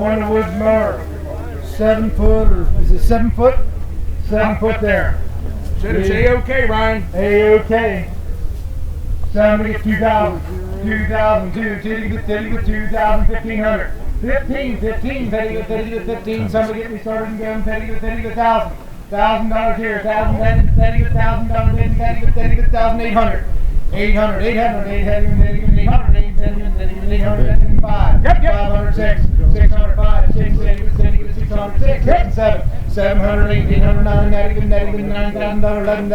One wood mower. 7 foot, or is it 7 foot? 7 foot there. Said it's A-OK, Ryan. A-OK. Somebody get 2,000. 2,002. Titty with 2,000. 1,500. 15. Petty with 15. Somebody get me started and going. Petty with 1,000. $1,000 here. $1,000. Petty with $1,000. Petty with 1,800. 800. 805. Yep. 506. 605. 606. 606. 7. 700. 809. $9,000. 11.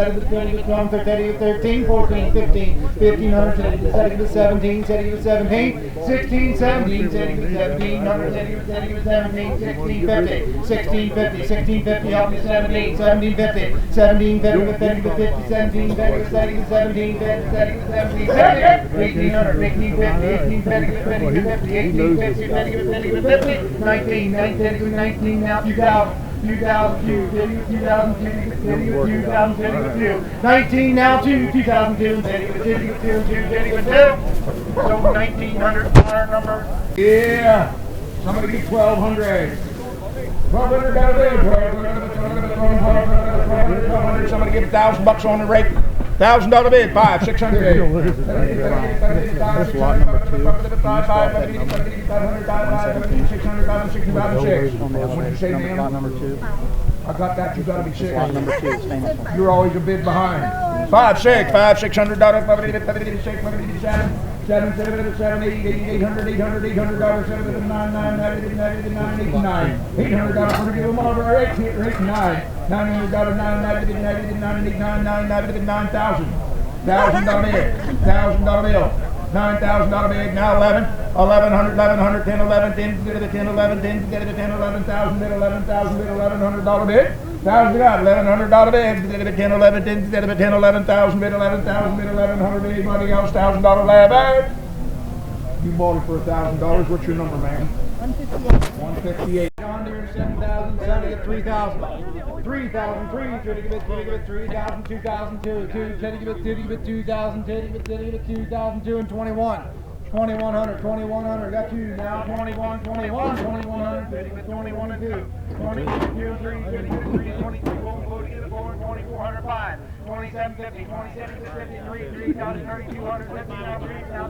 12. 13. 14. 15. 1,500. 17. 17. 16. 17. 17. 17. 16. 50. 16. 50. 16. 50. Help me. 17. 17. 50. 17. 50 with 50 with 50. 17. 50 with 17. 17. 50. 17. 1800. 18. 50. 18. 50 with 50 with 50. 18. 50. 50 with 50 with 50. 19. 19. 19. Now 2,000. 2002, 2002, 2002, 19 now 2002, 2002, so 1,900 our number. Yeah. Somebody get 1,200. 1,200 got a bid. 1,200. Somebody get $1,000 on the rate. $1,000 bid. 5, 600. That's lot number 2. 600. On the elevator. Lot number 2. I got that. You got to be sick. Lot number 2 is famous one. You're always a bid behind. 5, 6, $600. 7, 7, 8, 800, 800, $800, 7, 9, 9, 9, 89, $800 for the give them over 8, 9, $900, 9, 9,000. $1,000 bid, $1,000 bill, $9,000 bid, now 11, 1,100, 1,100, 10, 11, 10, 10, 11, 10, 10, 11,000 bid, 11,000 bid, $1,100 bid. $1,100 bid, 10, 11, 10, 10, 11,000 bid, 11,000 bid, 1,100 bid, anybody else, $1,000 lab out. You bought it for $1,000, what's your number, man? 158. John Deere 7,000, Sonny at 3,000. 3,000, 3, give it 3,000, 2,002, 2, Teddy give it 2,000, Teddy give it 2,002 and 21. 2,100, got 2 now, 21, 2,100, Teddy give it 21 and 2. 22, 3, Teddy give it 3, 22, 2,400, 5. 2750, 2750, 3,000, 3,200, 50, now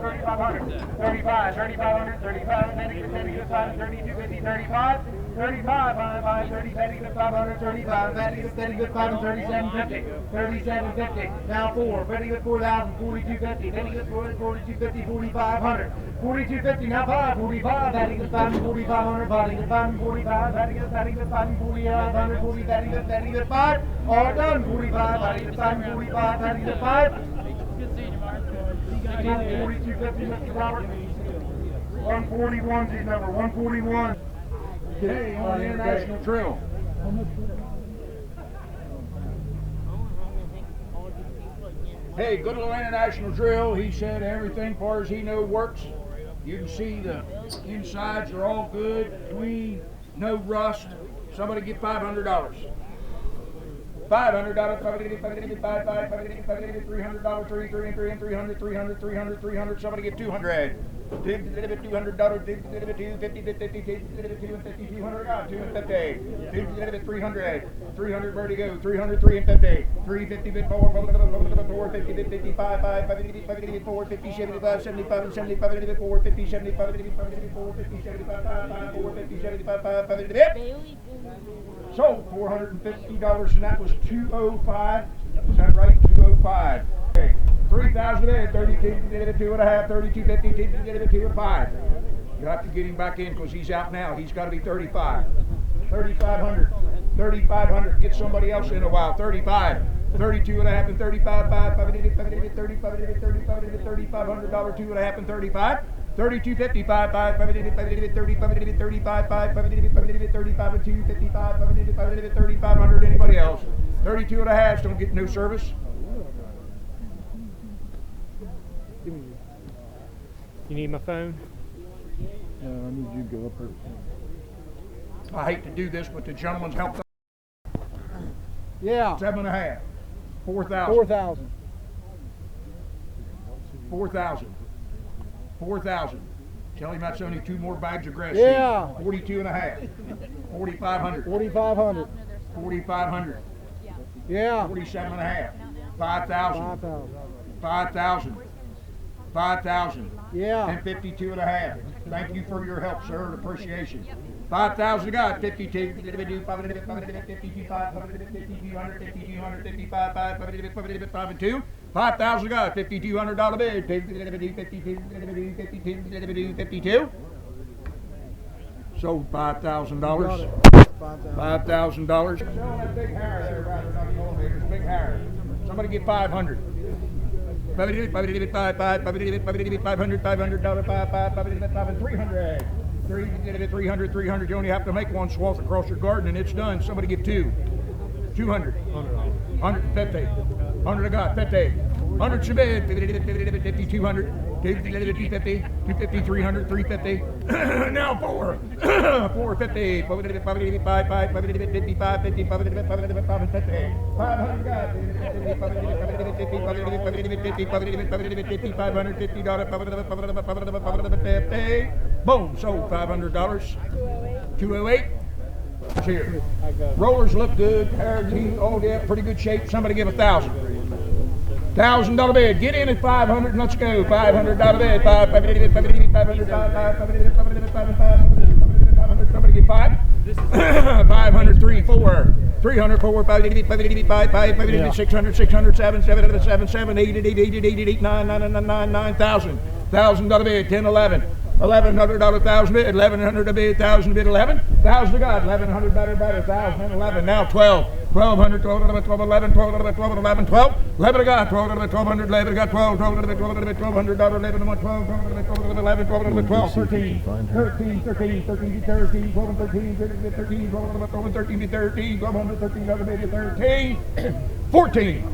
3,500, 35, 3,500, 35, 35, 3250, 35, 35, 5, 30, 500, 35, 5, 3750, 3750, now 4, 4,000, 4250, 4250, 4,500, 4250, now 5, 45, 4,500, 4,500, 45, 4,500, 5, all done, 45, 45, 5. 4250, Mr. Robert. 141's his number, 141. Today on the International Drill. Hey, good little International Drill. He said everything far as he knows works. You can see the insides are all good, clean, no rust. Somebody get $500. $500, $300, 300, somebody get $200. $200, $250, 250, 300, where'd he go? 300, 350, 350, 450, 55, 450, 75, 75, 75, 450, 75, 450, 75, 450, 75, 550. Sold $450, and that was 205. Is that right? 205. Okay. 3,000 bid, 32 and a half, 3250, 2 and 5. You'll have to get him back in because he's out now. He's got to be 35. 3,500. 3,500. Get somebody else in a while. 35. 32 and a half and 35. 5,500, 35, $3,500, 2 and a half and 35. 32.55, 5, 35, 35, 5, 35 and 2, 55, 3,500. Anybody else? 32 and a half. Don't get no service. You need my phone? No, I need you to go up here. I hate to do this, but the gentleman's helped. Yeah. 7 and a half. 4,000. 4,000. 4,000. 4,000. Tell him that's only 2 more bags of grass. Yeah. 42 and a half. 4,500. 4,500. 4,500. Yeah. 47 and a half. 5,000. 5,000. 5,000. 5,000. Yeah. And 52 and a half. Thank you for your help, sir, and appreciation. 5,000 got 52. 52, 500, 52, 500, 5,200, 5,200, 55, 500, 5 and 2. 5,000 got $5,200 bid. 52, 52, 52. Sold $5,000. $5,000. That big hair there, rather than the elevators. Big hair. Somebody get 500. 500, 500, 500, $500, 500, 300. 300, 300. You only have to make one swath across your garden and it's done. Somebody give 2. 200. 150. 100 I got. 50. 100 Shabed. 50, 200. 250, 250, 300, 350. Now 4. 450. 555, 555, 50, 550, 500 got. 550. Boom, sold $500. 208. Cheers. Rollers look good. Hair, teeth, all that, pretty good shape. Somebody give 1,000. $1,000 bid. Get in at 500 and let's go. $500 bid. 500. Somebody give 5. 500, 3, 4. 300, 4, 5, 600, 600, 7, 7, 7, 8, 8, 9, 9,000. $1,000 bid. 10, 11. $1,100 1,000 bid, 1,100 a bid, 1,000 bid, 11, 1,000 to God, 1,100 better, 1,000 and 11, now 12, 1,200, 12, 11, 12, 11, 12, 11 to God, 12, 1,200, 11 to God, 12, 12, 1,200, 11, 12, 11, 12, 12, 13, 13, 13, 13, 13, 12, 13, 13, 12, 13, 13, 12, 13, 13, 14.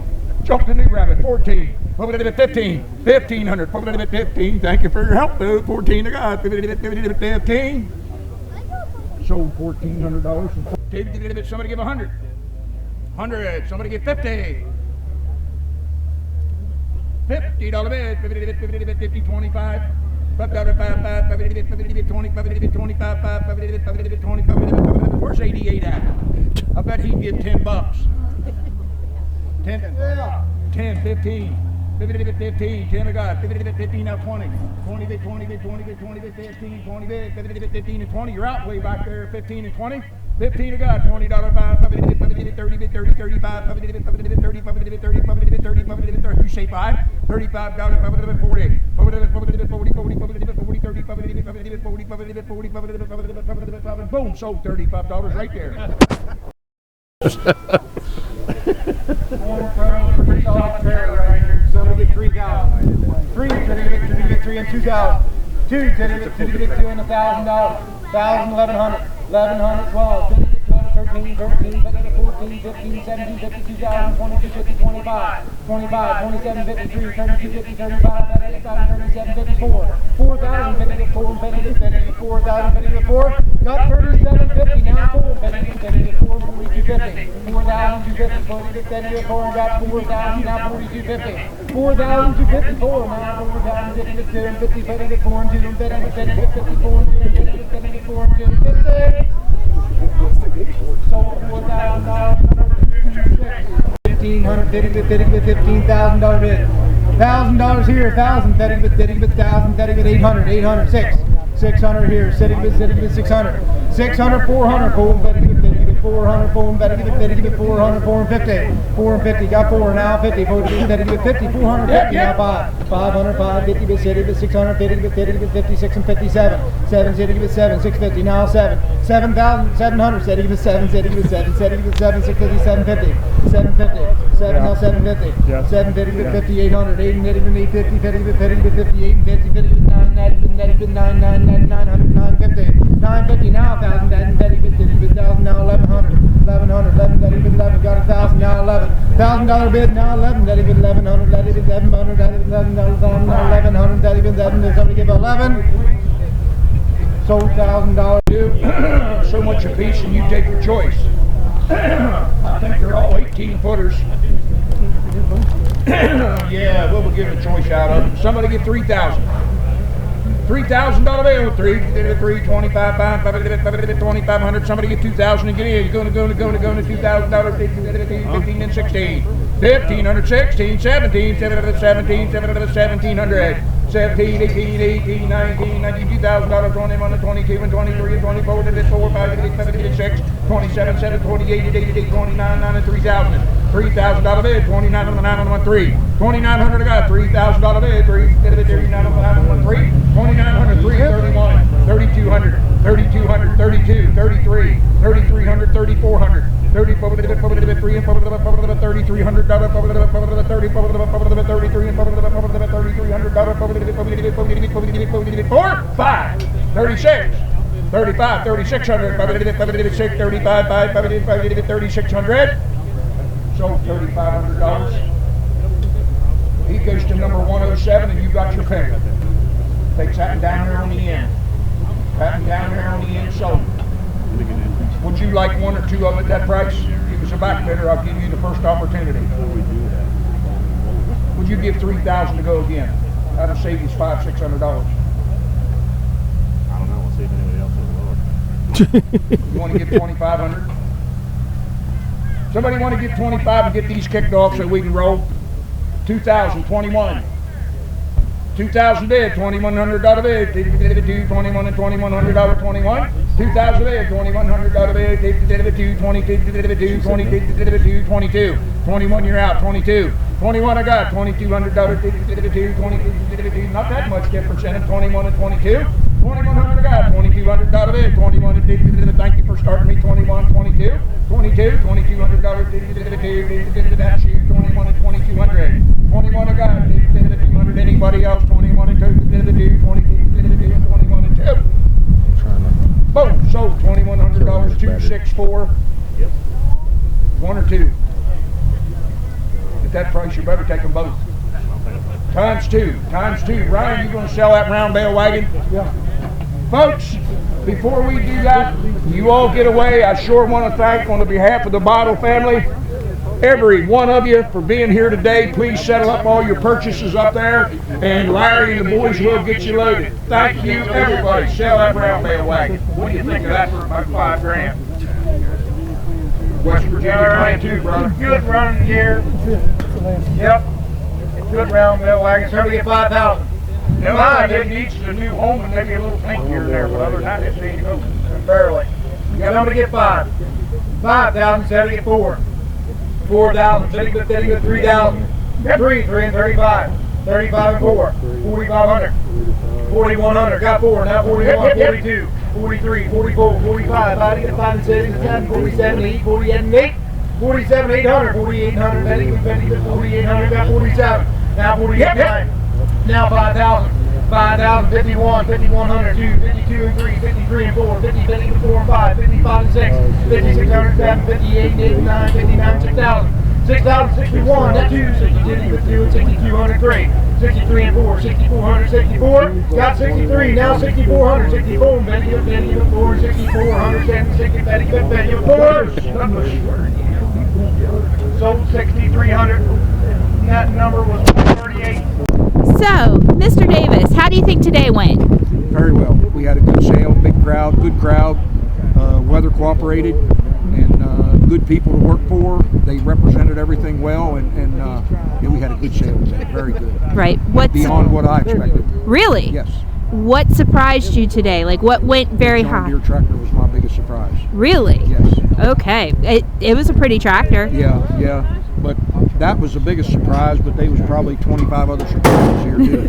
Jumped a new rabbit, 14. 15. 1,500. 15. Thank you for your help, though. 14 I got. 15. Sold $1,400. Somebody give 100. 100. Somebody give 50. $50 bid. 50, 25. 25. Where's 88 at? I bet he'd give $10. 10. 10, 15. 15, 10 I got, 15 now 20, 20 bid, 20 bid, 20 bid, 20 bid, 15, 20 bid, 15 and 20, you're out way back there, 15 and 20, 15 I got, $20, 5, 30 bid, 30, 35, 30 bid, 30, 30 bid, 30, you say 5, $35, 40, 40 bid, 40, boom, sold $35 right there. Somebody get 3,000. 3, get 3 and 2,000. 2, get 2 and $1,000. 1,000, 1,100, 1,100, 12, 13, 14, 15, 17, 52, 22, 50, 25, 27, 53, 32, 50, 35, 37, 54, 4,000, 54, 4,000, 54, got 37, 50, now 4, 54, 42, 50, 4,000, 250, 44, got 4,000, now 42, 50, 4,000, 254, now 4,000, 52, and 50, 54, and 2, and 54, and 2, and 54, and 2, and 50. Sold $4,000. 1,500, $15,000 bid. $1,000 here, 1,000, 1,000, 800, 800, 6. 600 here, sitting with 600. 600, 400, 400, 400, 450. 450, got 4, now 50, 50, 450, now 5. 500, 550, city with 600, 50, 6 and 57. 7, city with 7, 650, now 7. 7,700, city with 7, city with 7, city with 7, 650, 750. 750, 7, now 750. 750 with 50, 800, 850, 50 with 50, 8 and 50, 50 with 9, 900, 950. 950, now 1,000, 1,000, now 1,100. 1,100, 11, got 1,000, now 11. $1,000 bid, now 11, 1,100, 1,100, 1,100, somebody give 11. Sold $1,000. So much a piece, and you take your choice. I think they're all 18 footers. Yeah, we'll give a choice out of them. Somebody get 3,000. $3,000 bill. 3, 25, 2,500. Somebody get 2,000 and get in. You're going to $2,000. 15 and 16. 1,500, 16, 17, 17, 1,700. 17, 18, 18, 19, $92,000, 21, 22, and 23, and 24, 24, 5, 6, 27, 7, 28, 88, 29, 9, and 3,000. $3,000 bid, 29 on the 9 on 1 3. 2,900 I got, $3,000 bid, 39 on the 9 on 1 3. 2,900, 3, 31, 3,200, 3,200, 32, 33, 3,300, 3,400. 30, 3, and 3,300, 4, 5, 36, 35, 3,600, 36, 35, 5, 3,600. Sold $3,500. He goes to number 107, and you got your pick. Takes that one down there on the end. That one down there on the end, sold. Would you like one or two of it at that price? Give us a back bidder, I'll give you the first opportunity. Would you give $3,000 to go again? That'll save you $500, $600. I don't know. We'll see if anybody else will lower. You want to give $2,500? Somebody want to get 25 and get these kicked off so we can roll? 2021. 2,000 bid, $2,100 bid, 21 and $2,100 21. 2,000 bid, $2,100 bid, 22, 21 you're out, 22. 21 I got, $2,200, 22, not that much difference in it, 21 and 22. 2,100 I got, $2,200 bid, 21 and thank you for starting me, 21, 22. 22, $2,200, that's you, 21 and 2,200. 21 I got, 200, anybody else, 21 and 2, 22, 21 and 2. Boom, sold $2,100, 264. Yep. One or two. At that price, you better take them both. Times two. Ryan, you gonna sell that round bale wagon? Yeah. Folks, before we do that, you all get away. I sure want to thank, on behalf of the Bottle family, every one of you for being here today. Please settle up all your purchases up there, and Larry and the boys will get you loaded. Thank you, everybody. Sell that round bale wagon. What do you think of that for about $5,000? West Virginia, 22, brother. Good running here. Yep. Good round bale wagon. Somebody get 5,000. Now, it needs a new home and maybe a little paint here and there, but other than that, it's easy to go. Barely. Somebody get 5. 5,000. Somebody get 4. 4,000. Somebody get 3,000. 3 and 35. 35 and 4. 4,500. 4,100. Got 4. Now 41. 42. 43. 44. 45. 5 and 6. 7. 47. 8. 48 and 8. 47. 800. 4,800. 4,800. Got 47. Now 48. 9. Now 5,000. 5,000, 51, 5,100, 2, 52 and 3, 53 and 4, 50, 54 and 5, 55 and 6, 5,600, 7, 58 and 8 and 9, 59, 6,000, 6,000, 61, that 2, 62 and 6,203, 63 and 4, 6,400, 64, got 63, now 6,400, 64, and Betty and 4, 6,400, 60, Betty and 4, sold 6,300, and that number was 138. So, Mr. Davis, how do you think today went? Very well. We had a good sale, big crowd, good crowd. Weather cooperated, and good people to work for. They represented everything well, and yeah, we had a good sale today. Very good. Right. Beyond what I expected. Really? Yes. What surprised you today? Like, what went very John high? Deere tractor was my biggest surprise. Really? Yes. Okay. It was a pretty tractor. Yeah. But that was the biggest surprise, but there was probably 25 other surprises here too.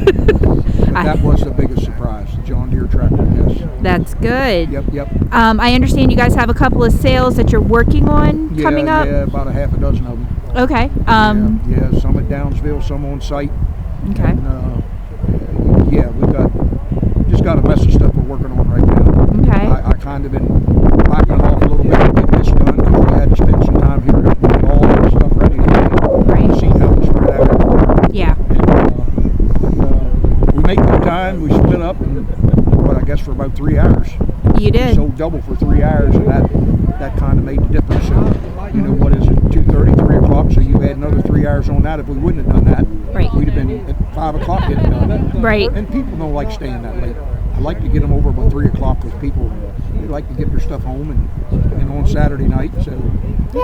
But that was the biggest surprise, the John Deere tractor, yes. That's good. Yep. I understand you guys have a couple of sales that you're working on coming up? Yeah, about a half a dozen of them. Okay. Yeah, some at Downsville, some on site. Okay. And, yeah, we've got a mess of stuff we're working on right now. Okay. I kind of been backing off a little bit to get this done because we had to spend some time here to get all the stuff ready to go. Right. See how we spread out everywhere. Yeah. And, we make good time. We split up, and I guess for about 3 hours. You did. Sold double for 3 hours, and that kind of made the difference. So, you know, what is it, 2:30, 3 o'clock? So you add another 3 hours on that. If we wouldn't have done that, Right. we'd have been at 5 o'clock getting done. Right. And people don't like staying that late. I like to get them over by 3 o'clock because people, they like to get their stuff home and on Saturday night. So,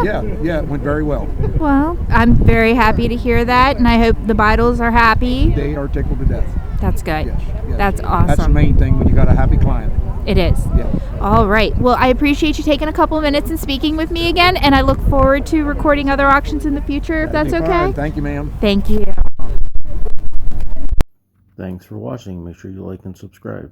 yeah, it went very well. Well, I'm very happy to hear that, and I hope the Beidles are happy. They are tickled to death. That's good. Yes. That's awesome. That's the main thing when you got a happy client. It is. Yeah. All right. Well, I appreciate you taking a couple of minutes and speaking with me again, and I look forward to recording other auctions in the future, if that's That'd be okay. fine. Thank you, ma'am. Thank you. Thanks for watching. Make sure you like and subscribe.